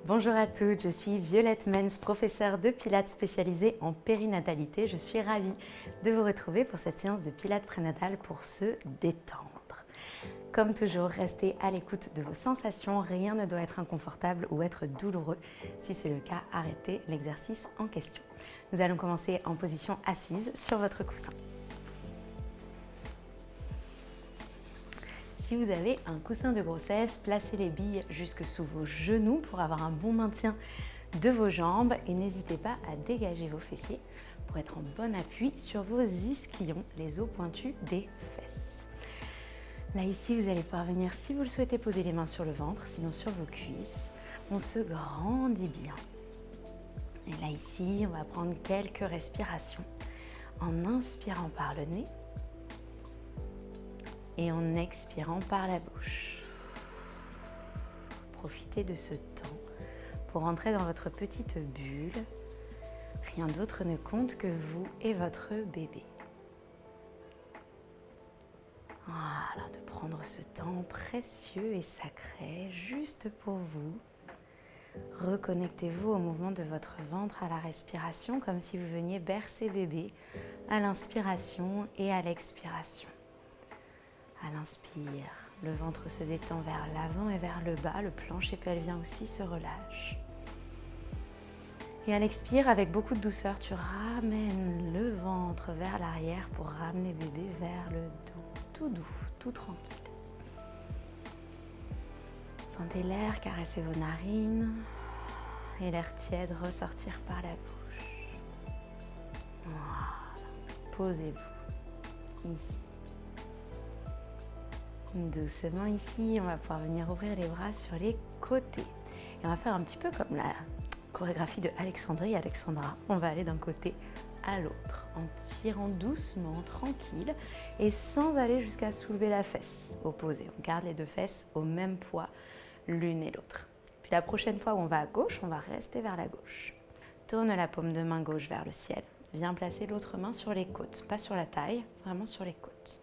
Bonjour à toutes, je suis Violette Mens, professeure de Pilates spécialisée en périnatalité. Je suis ravie de vous retrouver pour cette séance de Pilates prénatal pour se détendre. Comme toujours, restez à l'écoute de vos sensations, rien ne doit être inconfortable ou être douloureux. Si c'est le cas, arrêtez l'exercice en question. Nous allons commencer en position assise sur votre coussin. Si vous avez un coussin de grossesse, placez les billes jusque sous vos genoux pour avoir un bon maintien de vos jambes et n'hésitez pas à dégager vos fessiers pour être en bon appui sur vos ischions, les os pointus des fesses. Là ici, vous allez pouvoir venir, si vous le souhaitez, poser les mains sur le ventre, sinon sur vos cuisses. On se grandit bien. Et là ici, on va prendre quelques respirations en inspirant par le nez et en expirant par la bouche. Profitez de ce temps pour entrer dans votre petite bulle. Rien d'autre ne compte que vous et votre bébé. Voilà, de prendre ce temps précieux et sacré juste pour vous. Reconnectez-vous au mouvement de votre ventre, à la respiration, comme si vous veniez bercer bébé à l'inspiration et à l'expiration. À l'inspire, le ventre se détend vers l'avant et vers le bas, le plancher pelvien aussi se relâche. Et à l'expire, avec beaucoup de douceur, tu ramènes le ventre vers l'arrière pour ramener bébé vers le dos. Tout doux, tout tranquille. Sentez l'air caresser vos narines et l'air tiède ressortir par la bouche. Voilà. Posez-vous ici. Doucement ici, on va pouvoir venir ouvrir les bras sur les côtés. Et on va faire un petit peu comme la chorégraphie de Alexandra. On va aller d'un côté à l'autre en tirant doucement, tranquille et sans aller jusqu'à soulever la fesse opposée. On garde les deux fesses au même poids l'une et l'autre. Puis la prochaine fois où on va à gauche, on va rester vers la gauche. Tourne la paume de main gauche vers le ciel. Viens placer l'autre main sur les côtes, pas sur la taille, vraiment sur les côtes.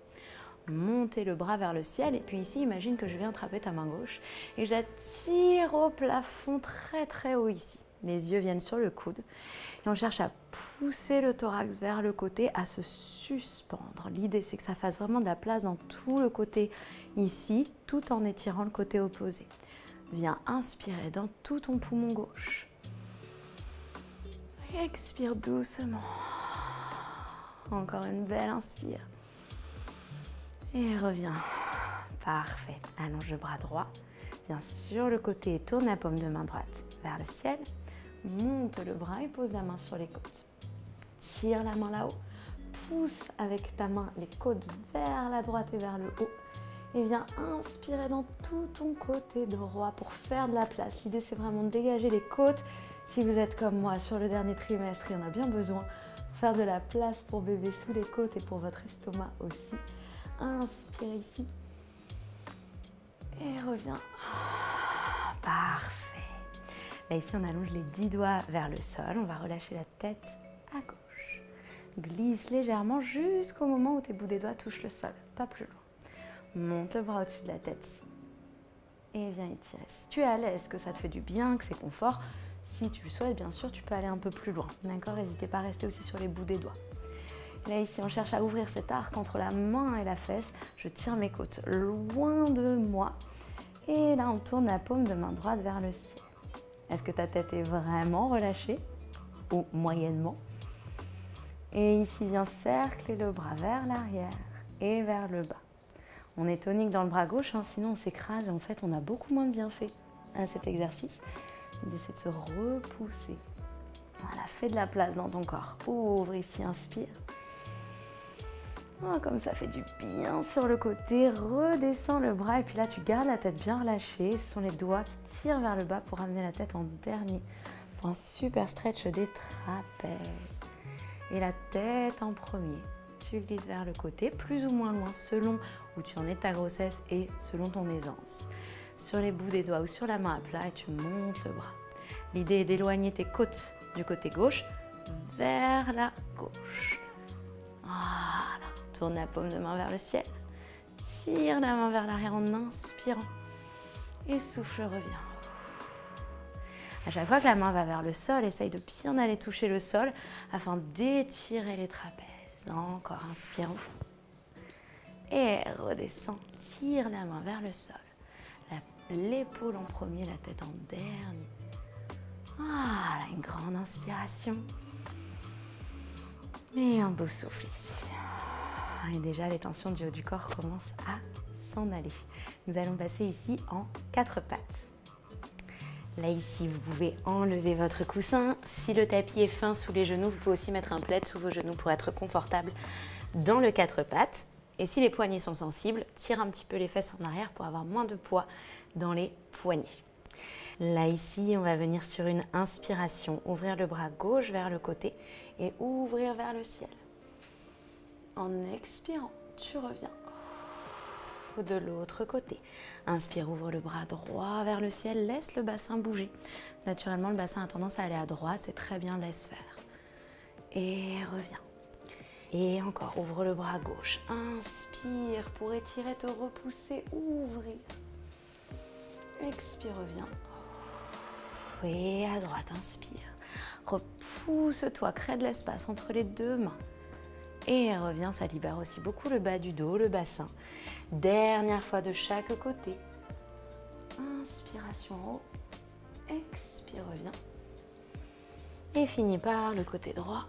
Montez le bras vers le ciel et puis ici, imagine que je viens attraper ta main gauche et je la tire au plafond très très haut ici. Les yeux viennent sur le coude et on cherche à pousser le thorax vers le côté, à se suspendre. L'idée, c'est que ça fasse vraiment de la place dans tout le côté ici, tout en étirant le côté opposé. Viens inspirer dans tout ton poumon gauche. Expire doucement. Encore une belle inspire. Et reviens. Parfait. Allonge le bras droit. Viens sur le côté, tourne la paume de main droite vers le ciel. Monte le bras et pose la main sur les côtes. Tire la main là-haut. Pousse avec ta main les côtes vers la droite et vers le haut. Et viens inspirer dans tout ton côté droit pour faire de la place. L'idée, c'est vraiment de dégager les côtes. Si vous êtes comme moi sur le dernier trimestre, il y en a bien besoin. Faire de la place pour bébé sous les côtes et pour votre estomac aussi. Inspire ici. Et reviens. Parfait. Là, ici, on allonge les 10 doigts vers le sol. On va relâcher la tête à gauche. Glisse légèrement jusqu'au moment où tes bouts des doigts touchent le sol. Pas plus loin. Monte le bras au-dessus de la tête. Et viens étirer. Si tu es à l'aise, que ça te fait du bien, que c'est confort, si tu le souhaites, bien sûr, tu peux aller un peu plus loin. D'accord ? N'hésitez pas à rester aussi sur les bouts des doigts. Là, ici, on cherche à ouvrir cet arc entre la main et la fesse. Je tire mes côtes loin de moi. Et là, on tourne la paume de main droite vers le ciel. Est-ce que ta tête est vraiment relâchée ou moyennement? Et ici, viens cercler le bras vers l'arrière et vers le bas. On est tonique dans le bras gauche, hein, sinon on s'écrase et en fait, on a beaucoup moins de bienfaits à cet exercice. L'idée, c'est de se repousser. Voilà, fais de la place dans ton corps. Ouvre ici, inspire. Oh, comme ça fait du bien sur le côté, redescends le bras et puis là tu gardes la tête bien relâchée. Ce sont les doigts qui tirent vers le bas pour amener la tête en dernier. Pour un super stretch des trapèzes. Et la tête en premier. Tu glisses vers le côté, plus ou moins loin selon où tu en es de ta grossesse et selon ton aisance. Sur les bouts des doigts ou sur la main à plat et tu montes le bras. L'idée est d'éloigner tes côtes du côté gauche vers la gauche. Voilà. Tourne la paume de main vers le ciel. Tire la main vers l'arrière en inspirant. Et souffle, reviens. À chaque fois que la main va vers le sol, essaye de bien aller toucher le sol afin d'étirer les trapèzes. Encore, inspire au fond. Et redescends, tire la main vers le sol. L'épaule en premier, la tête en dernier. Voilà, une grande inspiration. Et un beau souffle ici. Et déjà, les tensions du haut du corps commencent à s'en aller. Nous allons passer ici en 4 pattes. Là, ici, vous pouvez enlever votre coussin. Si le tapis est fin sous les genoux, vous pouvez aussi mettre un plaid sous vos genoux pour être confortable dans le 4 pattes. Et si les poignets sont sensibles, tire un petit peu les fesses en arrière pour avoir moins de poids dans les poignets. Là, ici, on va venir sur une inspiration. Ouvrir le bras gauche vers le côté et ouvrir vers le ciel. En expirant, tu reviens de l'autre côté. Inspire, ouvre le bras droit vers le ciel, laisse le bassin bouger. Naturellement, le bassin a tendance à aller à droite, c'est très bien, laisse faire. Et reviens. Et encore, ouvre le bras gauche. Inspire pour étirer, te repousser, ouvrir. Expire, reviens. Et à droite, inspire. Repousse-toi, crée de l'espace entre les deux mains. Et reviens, ça libère aussi beaucoup le bas du dos, le bassin. Dernière fois de chaque côté. Inspiration en haut. Expire, reviens. Et finis par le côté droit.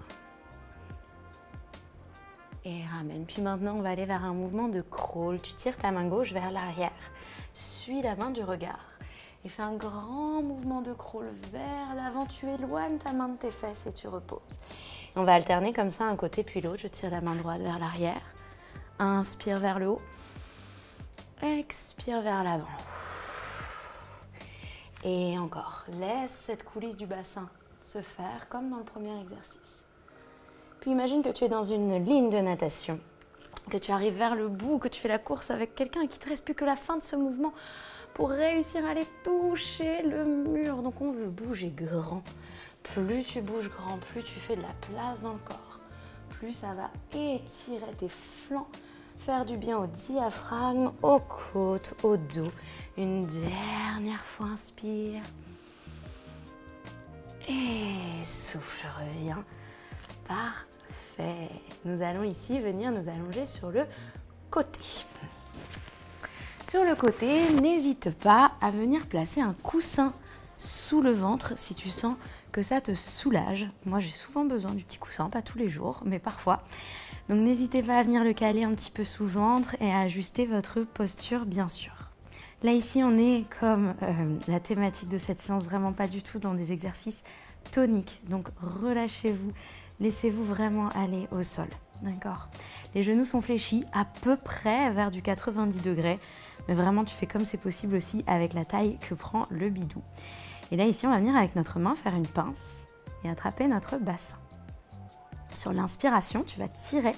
Et ramène. Puis maintenant, on va aller vers un mouvement de crawl. Tu tires ta main gauche vers l'arrière. Suis la main du regard. Et fais un grand mouvement de crawl vers l'avant. Tu éloignes ta main de tes fesses et tu reposes. On va alterner comme ça un côté puis l'autre. Je tire la main droite vers l'arrière. Inspire vers le haut. Expire vers l'avant. Et encore. Laisse cette coulisse du bassin se faire comme dans le premier exercice. Puis imagine que tu es dans une ligne de natation, que tu arrives vers le bout, que tu fais la course avec quelqu'un et qu'il ne te reste plus que la fin de ce mouvement pour réussir à aller toucher le mur. Donc on veut bouger grand. Plus tu bouges grand, plus tu fais de la place dans le corps, plus ça va étirer tes flancs, faire du bien au diaphragme, aux côtes, au dos. Une dernière fois, inspire. Et souffle, reviens. Parfait. Nous allons ici venir nous allonger sur le côté. Sur le côté, n'hésite pas à venir placer un coussin sous le ventre si tu sens que ça te soulage. Moi, j'ai souvent besoin du petit coussin, pas tous les jours, mais parfois. Donc, n'hésitez pas à venir le caler un petit peu sous le ventre et à ajuster votre posture, bien sûr. Là, ici, on est comme la thématique de cette séance, vraiment pas du tout dans des exercices toniques. Donc, relâchez-vous, laissez-vous vraiment aller au sol. D'accord ? Les genoux sont fléchis à peu près vers du 90 degrés, mais vraiment, tu fais comme c'est possible aussi avec la taille que prend le bidou. Et là, ici, on va venir avec notre main faire une pince et attraper notre bassin. Sur l'inspiration, tu vas tirer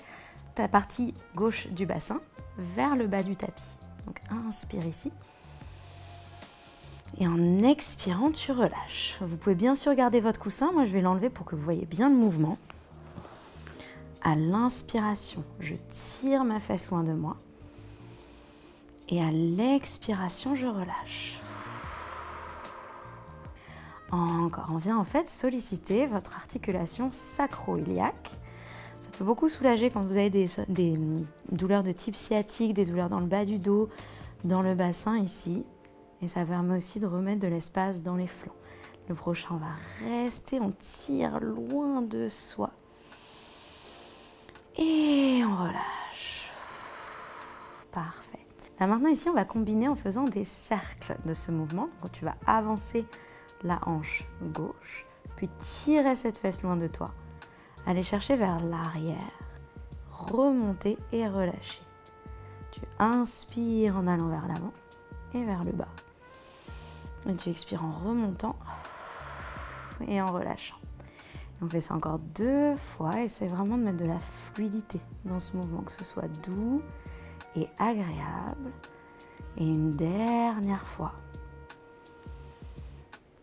ta partie gauche du bassin vers le bas du tapis. Donc, inspire ici. Et en expirant, tu relâches. Vous pouvez bien sûr garder votre coussin. Moi, je vais l'enlever pour que vous voyez bien le mouvement. À l'inspiration, je tire ma fesse loin de moi. Et à l'expiration, je relâche. Encore, on vient en fait solliciter votre articulation sacro-iliaque. Ça peut beaucoup soulager quand vous avez des douleurs de type sciatique, des douleurs dans le bas du dos, dans le bassin ici. Et ça permet aussi de remettre de l'espace dans les flancs. Le prochain, on va rester, on tire loin de soi. Et on relâche. Parfait. Là maintenant ici, on va combiner en faisant des cercles de ce mouvement. Donc tu vas avancer la hanche gauche, puis tirer cette fesse loin de toi. Aller chercher vers l'arrière, remonter et relâcher. Tu inspires en allant vers l'avant et vers le bas. Et tu expires en remontant et en relâchant. Et on fait ça encore 2 fois et c'est vraiment de mettre de la fluidité dans ce mouvement, que ce soit doux et agréable. Et une dernière fois.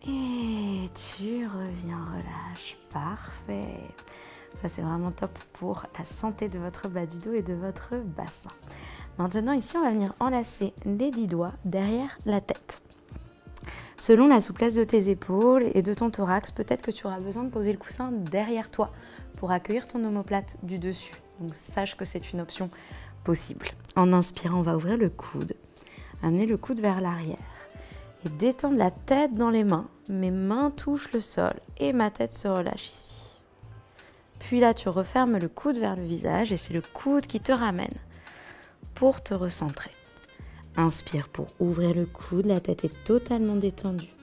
Et tu reviens, relâche. Parfait. Ça, c'est vraiment top pour la santé de votre bas du dos et de votre bassin. Maintenant, ici, on va venir enlacer les 10 doigts derrière la tête. Selon la souplesse de tes épaules et de ton thorax, peut-être que tu auras besoin de poser le coussin derrière toi pour accueillir ton omoplate du dessus. Donc sache que c'est une option possible. En inspirant, on va ouvrir le coude, amener le coude vers l'arrière et détendre la tête dans les mains. Mes mains touchent le sol et ma tête se relâche ici. Puis là, tu refermes le coude vers le visage et c'est le coude qui te ramène pour te recentrer. Inspire pour ouvrir le coude, la tête est totalement détendue.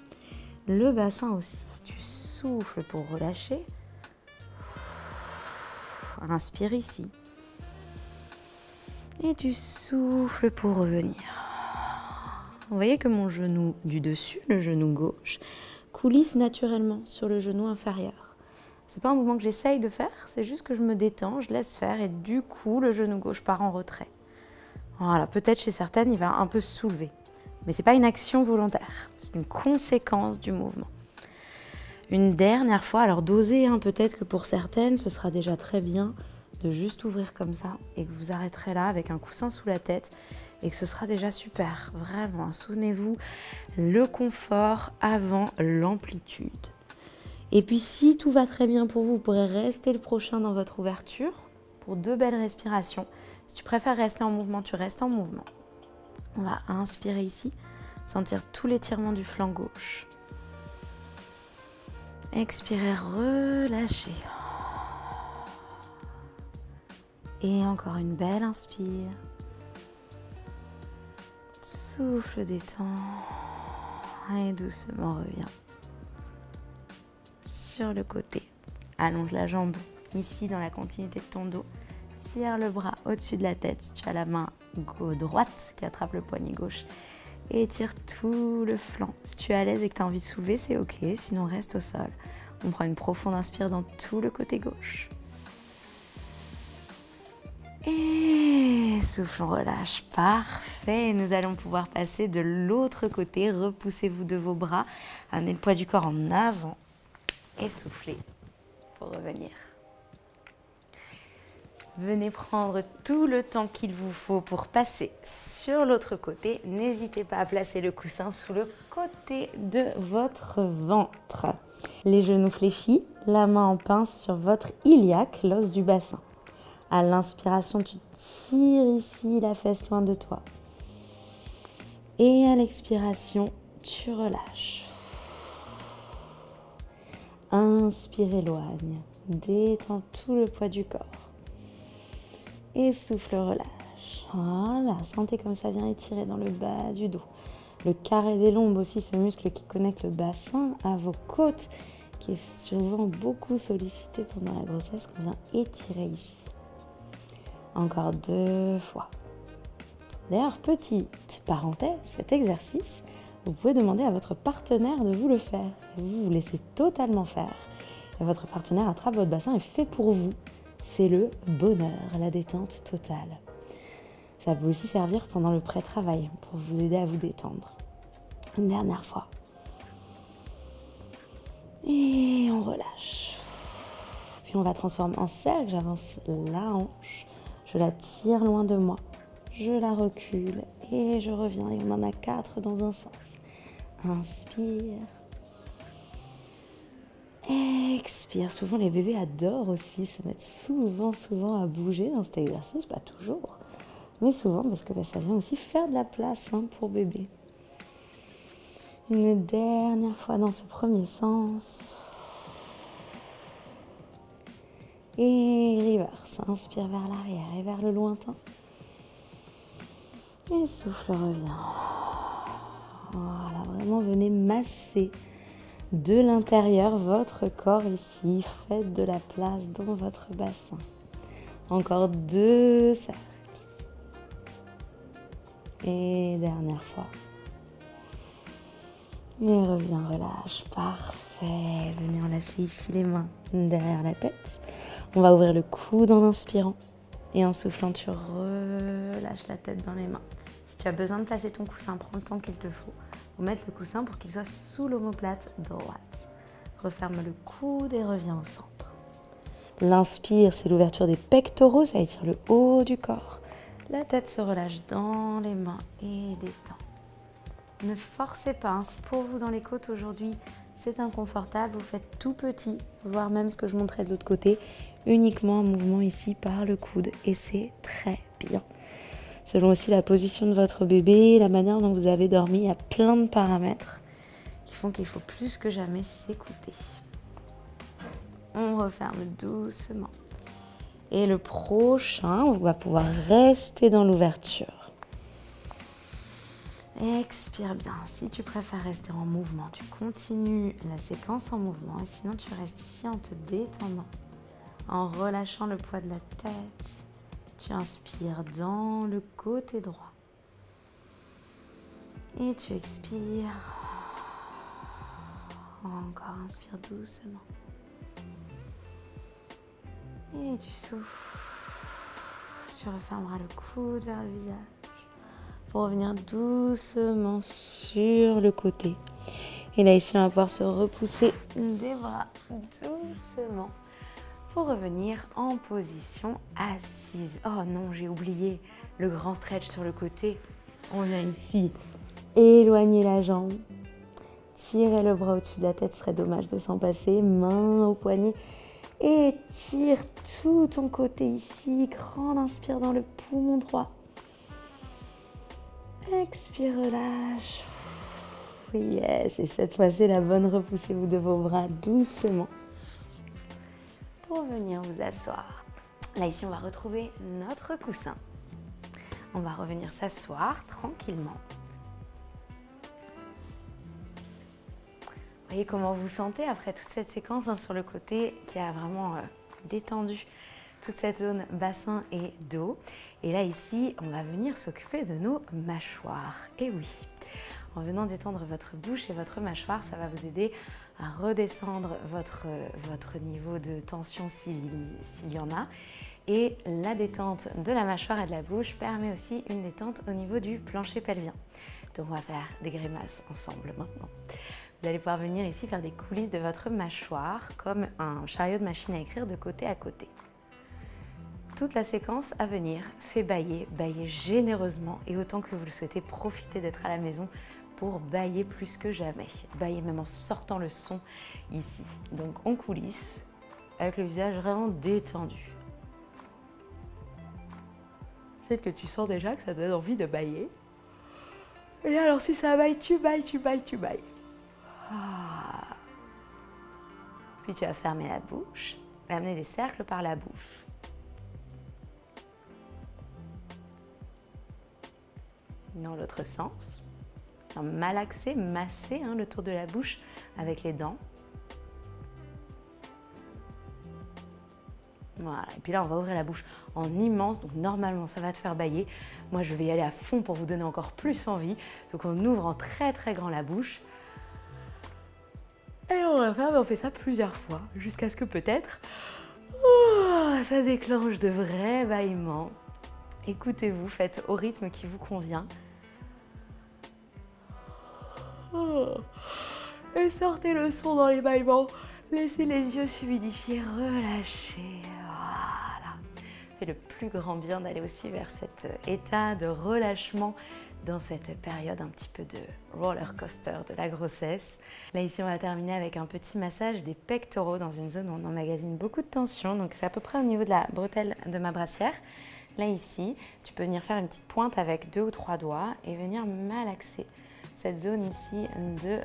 Le bassin aussi. Tu souffles pour relâcher. Inspire ici. Et tu souffles pour revenir. Vous voyez que mon genou du dessus, le genou gauche, coulisse naturellement sur le genou inférieur. C'est pas un mouvement que j'essaye de faire, c'est juste que je me détends, je laisse faire et du coup le genou gauche part en retrait. Voilà, peut-être chez certaines il va un peu se soulever, mais c'est pas une action volontaire, c'est une conséquence du mouvement. Une dernière fois, alors dosez, peut-être que pour certaines ce sera déjà très bien de juste ouvrir comme ça et que vous arrêterez là avec un coussin sous la tête et que ce sera déjà super, vraiment. Souvenez-vous, le confort avant l'amplitude. Et puis si tout va très bien pour vous, vous pourrez rester le prochain dans votre ouverture pour 2 belles respirations. Si tu préfères rester en mouvement, tu restes en mouvement. On va inspirer ici, sentir tout l'étirement du flanc gauche. Expirer, relâcher. Et encore une belle inspire. Souffle, détend. Et doucement reviens. Sur le côté. Allonge la jambe ici dans la continuité de ton dos. Tire le bras au-dessus de la tête. Tu as la main droite qui attrape le poignet gauche. Et tire tout le flanc. Si tu es à l'aise et que tu as envie de soulever, c'est ok. Sinon, reste au sol. On prend une profonde inspire dans tout le côté gauche. Et souffle, on relâche. Parfait. Nous allons pouvoir passer de l'autre côté. Repoussez-vous de vos bras. Amenez le poids du corps en avant. Et soufflez pour revenir. Venez prendre tout le temps qu'il vous faut pour passer sur l'autre côté. N'hésitez pas à placer le coussin sous le côté de votre ventre. Les genoux fléchis, la main en pince sur votre iliaque, l'os du bassin. À l'inspiration, tu tires ici la fesse loin de toi. Et à l'expiration, tu relâches. Inspire, éloigne. Détends tout le poids du corps. Et souffle, relâche. Voilà, sentez comme ça vient étirer dans le bas du dos. Le carré des lombes aussi, ce muscle qui connecte le bassin à vos côtes, qui est souvent beaucoup sollicité pendant la grossesse, qu'on vient étirer ici. Encore 2 fois. D'ailleurs, petite parenthèse, cet exercice, vous pouvez demander à votre partenaire de vous le faire. Vous laissez totalement faire. Et votre partenaire attrape votre bassin et fait pour vous. C'est le bonheur, la détente totale. Ça peut aussi servir pendant le pré-travail pour vous aider à vous détendre. Une dernière fois. Et on relâche. Puis on va transformer en cercle. J'avance la hanche. Je la tire loin de moi. Je la recule et je reviens. Et on en a 4 dans un sens. Inspire. Expire. Souvent les bébés adorent aussi se mettre souvent à bouger dans cet exercice, pas toujours, mais souvent parce que ça vient aussi faire de la place pour bébé. Une dernière fois dans ce premier sens. Et reverse, inspire vers l'arrière et vers le lointain. Et souffle, revient. Voilà, vraiment venez masser de l'intérieur votre corps ici. Faites de la place dans votre bassin. Encore 2 cercles. Et dernière fois. Et reviens, relâche. Parfait. Venez enlacer ici les mains derrière la tête. On va ouvrir le coude en inspirant. Et en soufflant, tu relâches la tête dans les mains. Si tu as besoin de placer ton coussin, prends le temps qu'il te faut. Ou mettre le coussin pour qu'il soit sous l'omoplate droite. Referme le coude et reviens au centre. L'inspire, c'est l'ouverture des pectoraux, ça étire le haut du corps. La tête se relâche dans les mains et détend. Ne forcez pas, hein. Si pour vous dans les côtes aujourd'hui c'est inconfortable, vous faites tout petit, voire même ce que je montrais de l'autre côté, uniquement un mouvement ici par le coude et c'est très bien. Selon aussi la position de votre bébé, la manière dont vous avez dormi, il y a plein de paramètres qui font qu'il faut plus que jamais s'écouter. On referme doucement. Et le prochain, on va pouvoir rester dans l'ouverture. Expire bien. Si tu préfères rester en mouvement, tu continues la séquence en mouvement. Et sinon, tu restes ici en te détendant, en relâchant le poids de la tête. Tu inspires dans le côté droit. Et tu expires. Encore, inspire doucement. Et tu souffles. Tu refermeras le coude vers le visage pour revenir doucement sur le côté. Et là, ici, on va pouvoir se repousser des bras doucement pour revenir en position assise. Oh non, j'ai oublié le grand stretch sur le côté. On vient ici, éloigner la jambe, tirer le bras au-dessus de la tête, ce serait dommage de s'en passer, main au poignet. Et tire tout ton côté ici, grande inspire dans le poumon droit. Expire, relâche. Yes, et cette fois c'est la bonne, repoussez-vous de vos bras doucement pour venir vous asseoir. Là ici on va retrouver notre coussin. On va revenir s'asseoir tranquillement. Voyez comment vous vous sentez après toute cette séquence sur le côté qui a vraiment détendu toute cette zone bassin et dos. Et là ici, on va venir s'occuper de nos mâchoires. Et oui, en venant détendre votre bouche et votre mâchoire, ça va vous aider à redescendre votre niveau de tension s'il y en a. Et la détente de la mâchoire et de la bouche permet aussi une détente au niveau du plancher pelvien. Donc on va faire des grimaces ensemble maintenant. Vous allez pouvoir venir ici faire des coulisses de votre mâchoire comme un chariot de machine à écrire de côté à côté. Toute la séquence à venir fait bailler généreusement et autant que vous le souhaitez, profitez d'être à la maison pour bailler plus que jamais. Bailler même en sortant le son ici. Donc on coulisse avec le visage vraiment détendu. Peut-être que tu sens déjà que ça te donne envie de bailler. Et alors si ça baille, tu bailles. Ah. Puis tu vas fermer la bouche et amener des cercles par la bouche. Dans l'autre sens, malaxer, masser le tour de la bouche avec les dents. Voilà, et puis là on va ouvrir la bouche en immense, donc normalement ça va te faire bailler. Moi je vais y aller à fond pour vous donner encore plus envie. Donc on ouvre en très très grand la bouche. Et on fait ça plusieurs fois, jusqu'à ce que peut-être ça déclenche de vrais bâillements. Écoutez-vous, faites au rythme qui vous convient. Et sortez le son dans les bâillements. Laissez les yeux s'humidifier, relâchez. Voilà. Fait le plus grand bien d'aller aussi vers cet état de relâchement dans cette période un petit peu de roller coaster de la grossesse. Là ici on va terminer avec un petit massage des pectoraux dans une zone où on emmagasine beaucoup de tension. Donc c'est à peu près au niveau de la bretelle de ma brassière. Là ici, tu peux venir faire une petite pointe avec 2 ou 3 doigts et venir malaxer cette zone ici de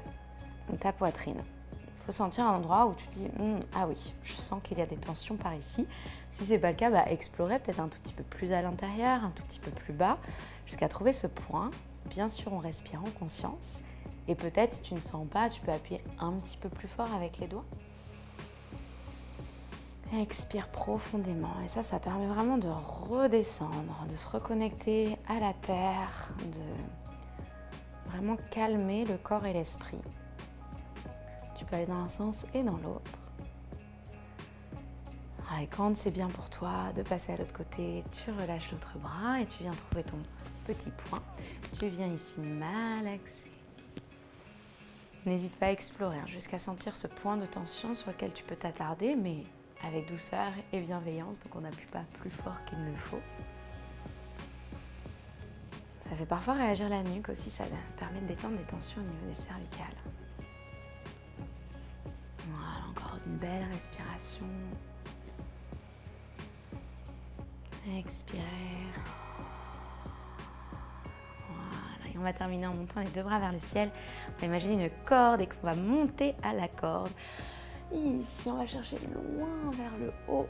ta poitrine. Il faut sentir un endroit où tu te dis ah oui, je sens qu'il y a des tensions par ici. Si ce n'est pas le cas, explorez peut-être un tout petit peu plus à l'intérieur, un tout petit peu plus bas, jusqu'à trouver ce point. Bien sûr, on respire en conscience. Et peut-être, si tu ne sens pas, tu peux appuyer un petit peu plus fort avec les doigts. Expire profondément. Et ça permet vraiment de redescendre, de se reconnecter à la terre, de vraiment calmer le corps et l'esprit. Tu peux aller dans un sens et dans l'autre. Et quand c'est bien pour toi de passer à l'autre côté, tu relâches l'autre bras et tu viens trouver ton petit point. Tu viens ici malaxer. N'hésite pas à explorer jusqu'à sentir ce point de tension sur lequel tu peux t'attarder, mais avec douceur et bienveillance, donc on n'appuie pas plus fort qu'il ne le faut. Ça fait parfois réagir la nuque aussi, ça permet de détendre des tensions au niveau des cervicales. Voilà, encore une belle respiration. Expirez. Voilà, et on va terminer en montant les deux bras vers le ciel. On va imaginer une corde et qu'on va monter à la corde. Ici, on va chercher loin vers le haut.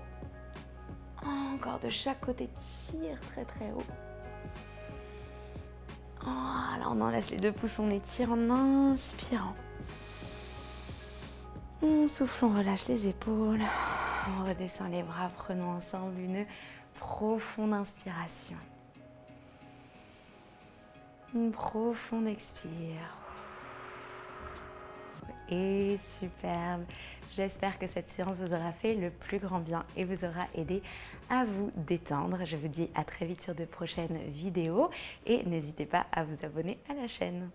Encore de chaque côté, tire très très haut. Voilà, on enlace les deux pouces, on étire en inspirant. On souffle, on relâche les épaules. On redescend les bras, prenons ensemble une profonde inspiration. Une profonde expire. Et superbe. J'espère que cette séance vous aura fait le plus grand bien et vous aura aidé à vous détendre. Je vous dis à très vite sur de prochaines vidéos et n'hésitez pas à vous abonner à la chaîne.